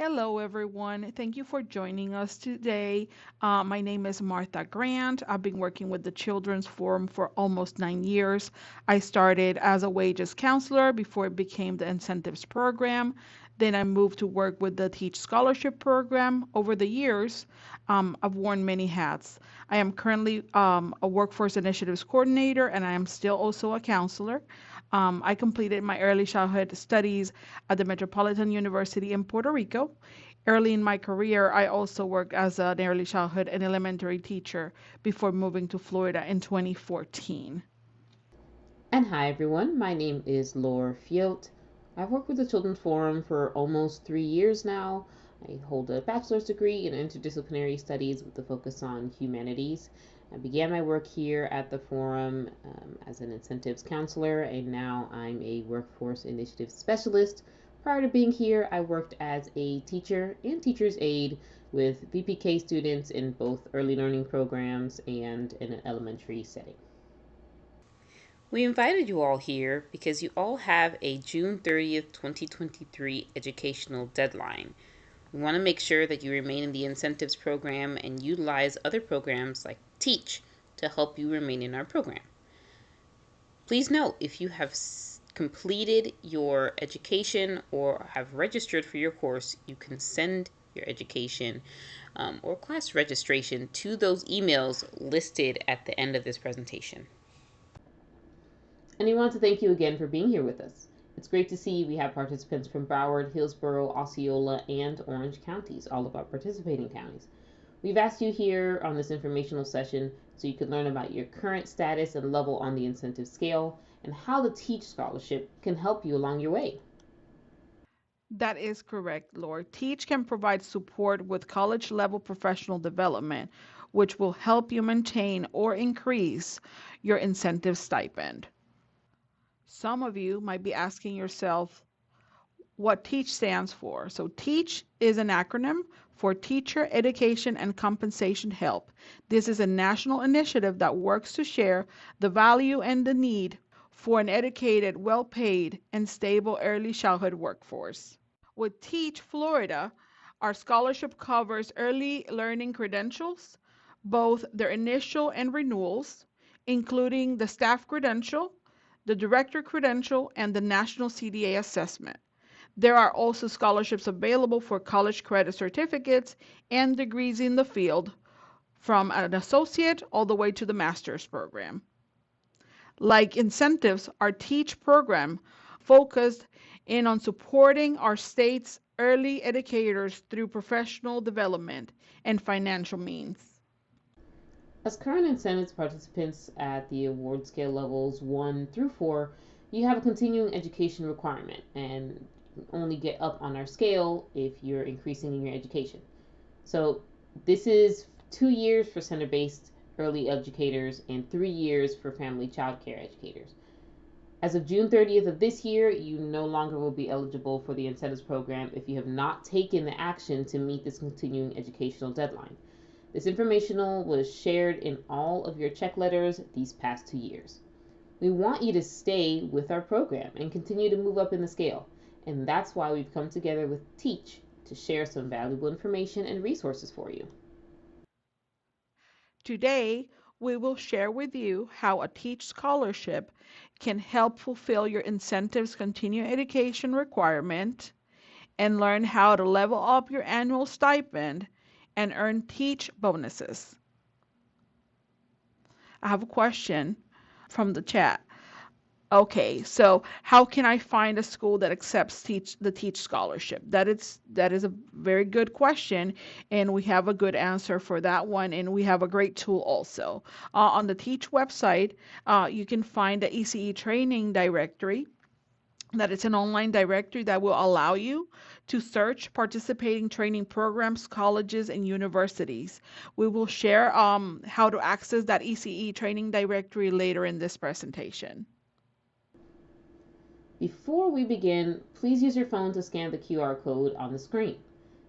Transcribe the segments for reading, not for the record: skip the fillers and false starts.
Hello, everyone. Thank you for joining us today. My name is Martha Grant. I've been working with the Children's Forum for almost 9 years. I started as a wages counselor before it became the incentives program. Then I moved to work with the Teach Scholarship program. Over the years, I've worn many hats. I am currently a workforce initiatives coordinator, and I am still also a counselor. I completed my early childhood studies at the Metropolitan University in Puerto Rico. Early in my career, I also worked as an early childhood and elementary teacher before moving to Florida in 2014. And hi everyone, my name is Laura Fiote. I've worked with the Children's Forum for almost 3 years now. I hold a bachelor's degree in interdisciplinary studies with a focus on humanities. I began my work here at the Forum as an incentives counselor, and now I'm a workforce initiative specialist. Prior to being here, I worked as a teacher and teacher's aide with VPK students in both early learning programs and in an elementary setting. We invited you all here because you all have a June 30th, 2023 educational deadline. We want to make sure that you remain in the incentives program and utilize other programs like Teach to help you remain in our program. Please note if you have completed your education or have registered for your course, you can send your education or class registration to those emails listed at the end of this presentation. And we want to thank you again for being here with us. It's great to see we have participants from Broward, Hillsborough, Osceola, and Orange counties, all of our participating counties. We've asked you here on this informational session so you can learn about your current status and level on the incentive scale and how the T.E.A.C.H scholarship can help you along your way. That is correct, Lord. Teach can provide support with college level professional development, which will help you maintain or increase your incentive stipend. Some of you might be asking yourself, what TEACH stands for. So, TEACH is an acronym for Teacher Education and Compensation Help. This is a national initiative that works to share the value and the need for an educated, well paid, and stable early childhood workforce. With Teach Florida, our scholarship covers early learning credentials, both their initial and renewals, including the staff credential, the director credential, and the national CDA assessment. There are also scholarships available for college credit certificates and degrees in the field, from an associate all the way to the master's program. Like incentives, our TEACH program focused in on supporting our state's early educators through professional development and financial means. As current incentives participants at the award scale levels 1 through 4, you have a continuing education requirement and only get up on our scale if you're increasing in your education. So this is 2 years for center based early educators and 3 years for family child care educators. As of June 30th of this year, you no longer will be eligible for the incentives program if you have not taken the action to meet this continuing educational deadline. This informational was shared in all of your check letters these past 2 years. We want you to stay with our program and continue to move up in the scale. And that's why we've come together with Teach to share some valuable information and resources for you. Today, we will share with you how a TEACH scholarship can help fulfill your incentives continuing education requirement and learn how to level up your annual stipend and earn TEACH bonuses. I have a question from the chat. Okay, so how can I find a school that accepts the Teach scholarship? That is a very good question, and we have a good answer for that one, and we have a great tool also. On the Teach website, you can find the ECE training directory. That it's an online directory that will allow you to search participating training programs, colleges, and universities. We will share how to access that ECE training directory later in this presentation. Before we begin, please use your phone to scan the QR code on the screen.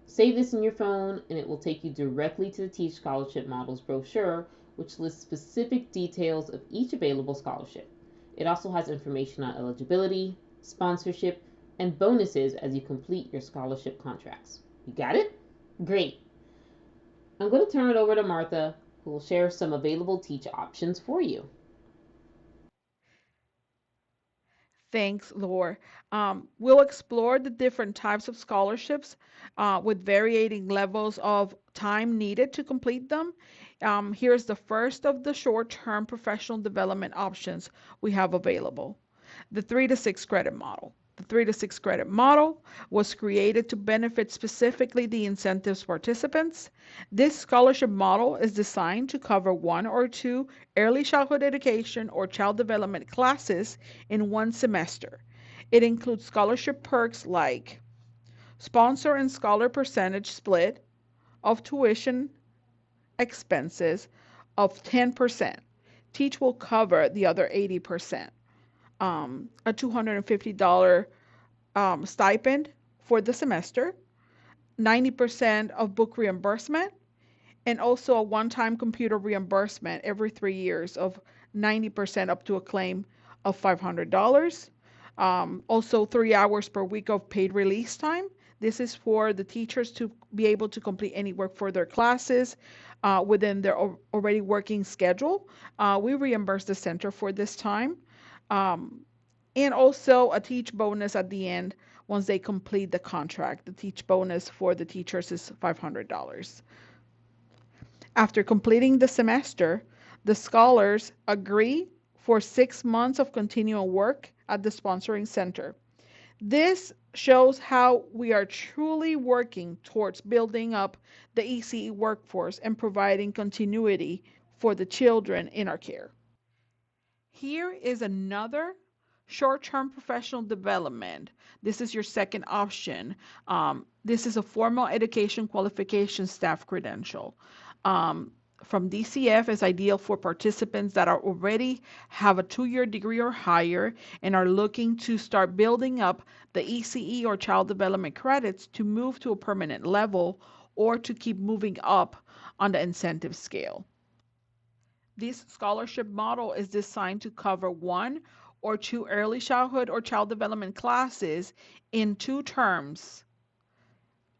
Save this in your phone and it will take you directly to the Teach Scholarship Models brochure, which lists specific details of each available scholarship. It also has information on eligibility, sponsorship, and bonuses as you complete your scholarship contracts. You got it? Great. I'm going to turn it over to Martha, who will share some available teach options for you. Thanks, Laura. We'll explore the different types of scholarships with varying levels of time needed to complete them. Here's the first of the short term professional development options we have available, the 3 to 6 credit model. The 3 to 6 credit model was created to benefit specifically the incentives participants. This scholarship model is designed to cover one or two early childhood education or child development classes in one semester. It includes scholarship perks like sponsor and scholar percentage split of tuition expenses of 10%. Teach will cover the other 80%. A $250 stipend for the semester, 90% of book reimbursement, and also a one-time computer reimbursement every 3 years of 90% up to a claim of $500. Also 3 hours per week of paid release time. This is for the teachers to be able to complete any work for their classes within their already working schedule. We reimburse the center for this time. Um, and also a teach bonus at the end once they complete the contract. The teach bonus for the teachers is $500. After completing the semester, the scholars agree for 6 months of continual work at the sponsoring center. This shows how we are truly working towards building up the ECE workforce and providing continuity for the children in our care. Here is another short term professional development. This is your second option. This is a formal education qualification staff credential. Um, from DCF is ideal for participants that are already have a 2 year degree or higher and are looking to start building up the ECE or child development credits to move to a permanent level or to keep moving up on the incentive scale. This scholarship model is designed to cover one or two early childhood or child development classes in 2 terms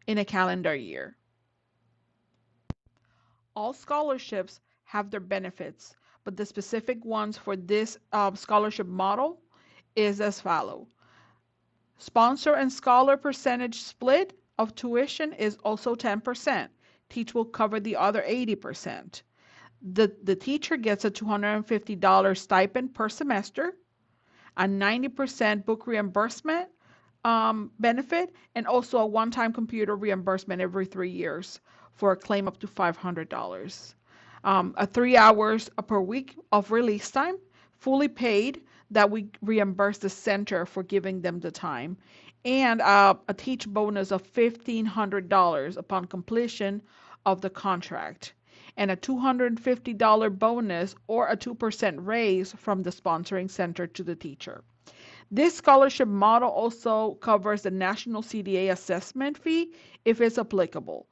in a calendar year. All scholarships have their benefits, but the specific ones for this scholarship model is as follow. Sponsor and scholar percentage split of tuition is also 10%. Teach will cover the other 80%. The teacher gets a $250 stipend per semester, a 90% book reimbursement benefit, and also a one-time computer reimbursement every 3 years for a claim up to $500. A 3 hours per week of release time, fully paid, that we reimburse the center for giving them the time, and a teach bonus of $1,500 upon completion of the contract, and a $250 bonus or a 2% raise from the sponsoring center to the teacher. This scholarship model also covers the national CDA assessment fee if it's applicable.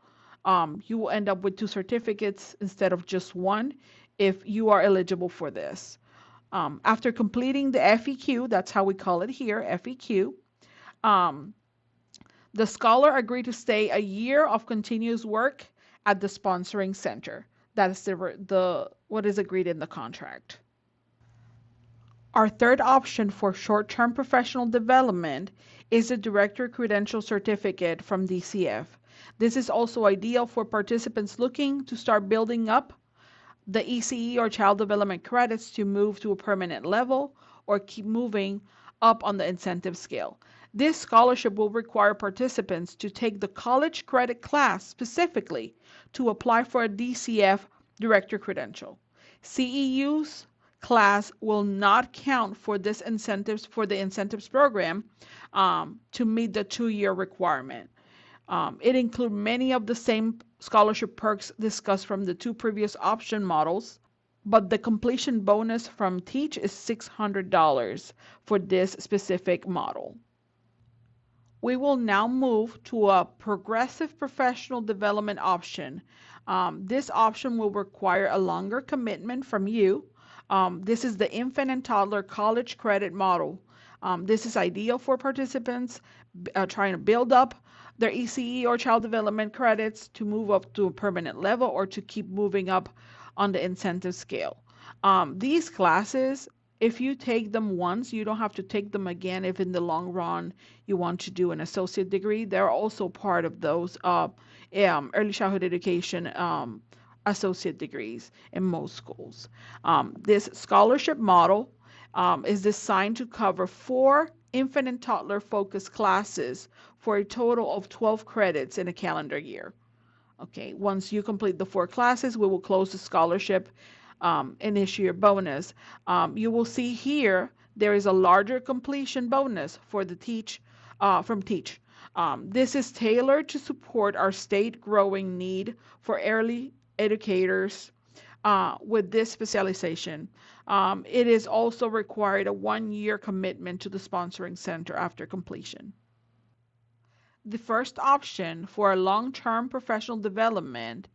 You will end up with 2 certificates instead of just one if you are eligible for this. After completing the FEQ, that's how we call it here, FEQ, um, the scholar agreed to stay a year of continuous work at the sponsoring center. That is the what is agreed in the contract. Our third option for short-term professional development is the Director Credential Certificate from DCF. This is also ideal for participants looking to start building up the ECE or child development credits to move to a permanent level or keep moving up on the incentive scale. This scholarship will require participants to take the college credit class specifically to apply for a DCF director credential. CEU's class will not count for this incentives for the incentives program to meet the 2 year requirement. It includes many of the same scholarship perks discussed from the two previous option models, but the completion bonus from Teach is $600 for this specific model. We will now move to a progressive professional development option. This option will require a longer commitment from you. This is the infant and toddler college credit model. This is ideal for participants trying to build up their ECE or child development credits to move up to a permanent level or to keep moving up on the incentive scale. These classes, if you take them once, you don't have to take them again if in the long run you want to do an associate degree. They're also part of those early childhood education associate degrees in most schools. This scholarship model is designed to cover four infant and toddler focused classes for a total of 12 credits in a calendar year. Okay, once you complete the four classes, we will close the scholarship and issue your bonus. You will see here there is a larger completion bonus for the Teach from Teach. This is tailored to support our state growing need for early educators with this specialization. It is also required a 1 year commitment to the sponsoring center after completion. The first option for long term professional development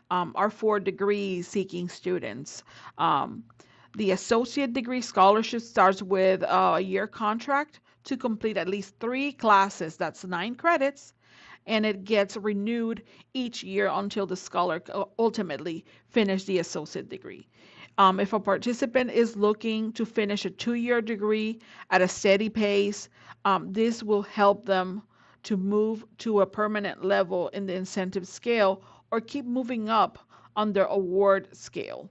are for degree seeking students. Um, the associate degree scholarship starts with a year contract to complete at least three classes, that's 9 credits, and it gets renewed each year until the scholar ultimately finish the associate degree. If a participant is looking to finish a 2 year degree at a steady pace, this will help them to move to a permanent level in the incentive scale or keep moving up on their award scale.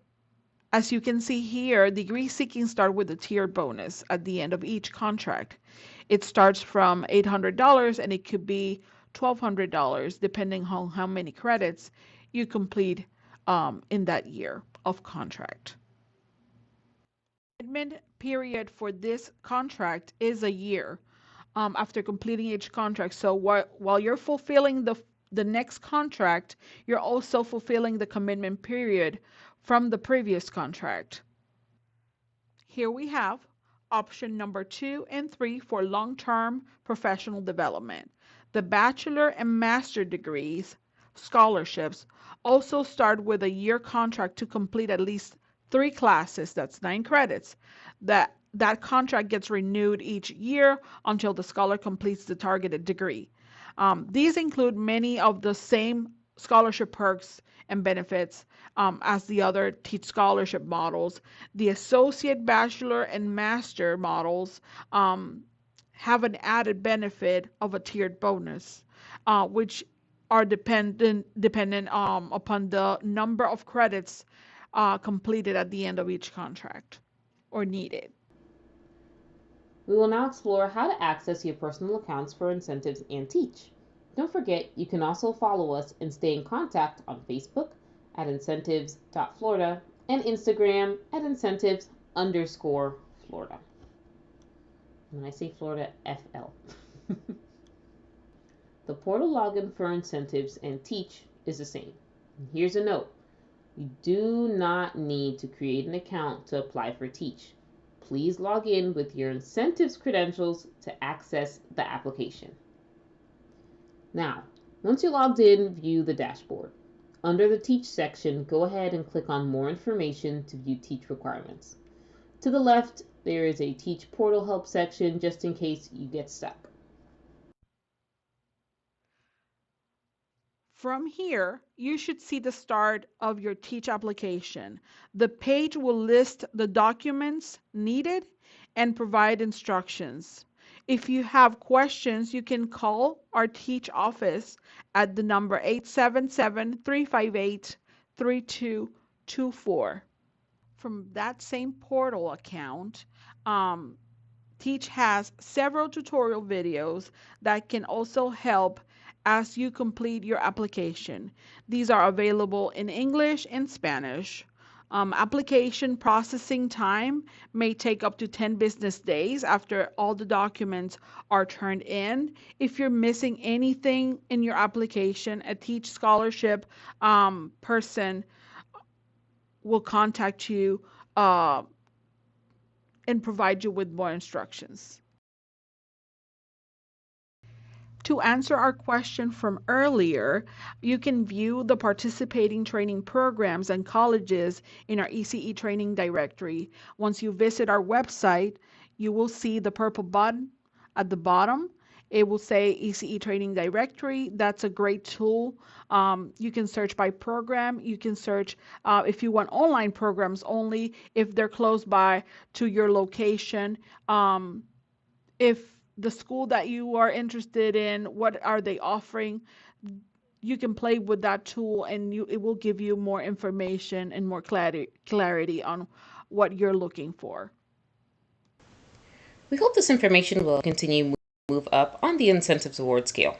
As you can see here, degree seeking start with a tiered bonus at the end of each contract. It starts from $800 and it could be $1,200 depending on how many credits you complete in that year of contract. Commitment period for this contract is a year after completing each contract. So while you're fulfilling the next contract, you're also fulfilling the commitment period from the previous contract. Here we have option number 2 and 3 for long-term professional development. The bachelor and master degrees scholarships also start with a year contract to complete at least three classes, that's 9 credits. That contract gets renewed each year until the scholar completes the targeted degree. These include many of the same scholarship perks and benefits as the other Teach scholarship models. The associate, bachelor, and master models have an added benefit of a tiered bonus, which are dependent upon the number of credits completed at the end of each contract or needed. We will now explore how to access your personal accounts for incentives and T.E.A.C.H. Don't forget, you can also follow us and stay in contact on Facebook at incentives.florida and Instagram at incentives_Florida. When I say Florida, FL. The portal login for incentives and T.E.A.C.H. is the same. Here's a note. You do not need to create an account to apply for T.E.A.C.H. Please log in with your incentives credentials to access the application. Now, once you're logged in, view the dashboard. Under the T.E.A.C.H. section, go ahead and click on More Information to view T.E.A.C.H. requirements. To the left, there is a T.E.A.C.H. portal help section just in case you get stuck. From here, you should see the start of your Teach application. The page will list the documents needed and provide instructions. If you have questions, you can call our Teach office at the number 877-358-3224. From that same portal account, Teach has several tutorial videos that can also help as you complete your application. These are available in English and Spanish. Application processing time may take up to 10 business days after all the documents are turned in. If you're missing anything in your application, a Teach Scholarship person will contact you and provide you with more instructions. To answer our question from earlier, you can view the participating training programs and colleges in our ECE training directory. Once you visit our website, you will see the purple button at the bottom, It will say ECE Training Directory. That's a great tool. You can search by program. You can search if you want online programs only, if they're close by to your location. If the school that you are interested in, what are they offering? You can play with that tool and it will give you more information and more clarity on what you're looking for. We hope this information will continue move up on the incentives award scale.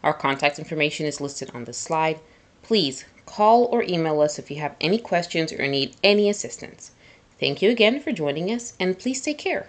Our contact information is listed on this slide. Please call or email us if you have any questions or need any assistance. Thank you again for joining us, and please take care.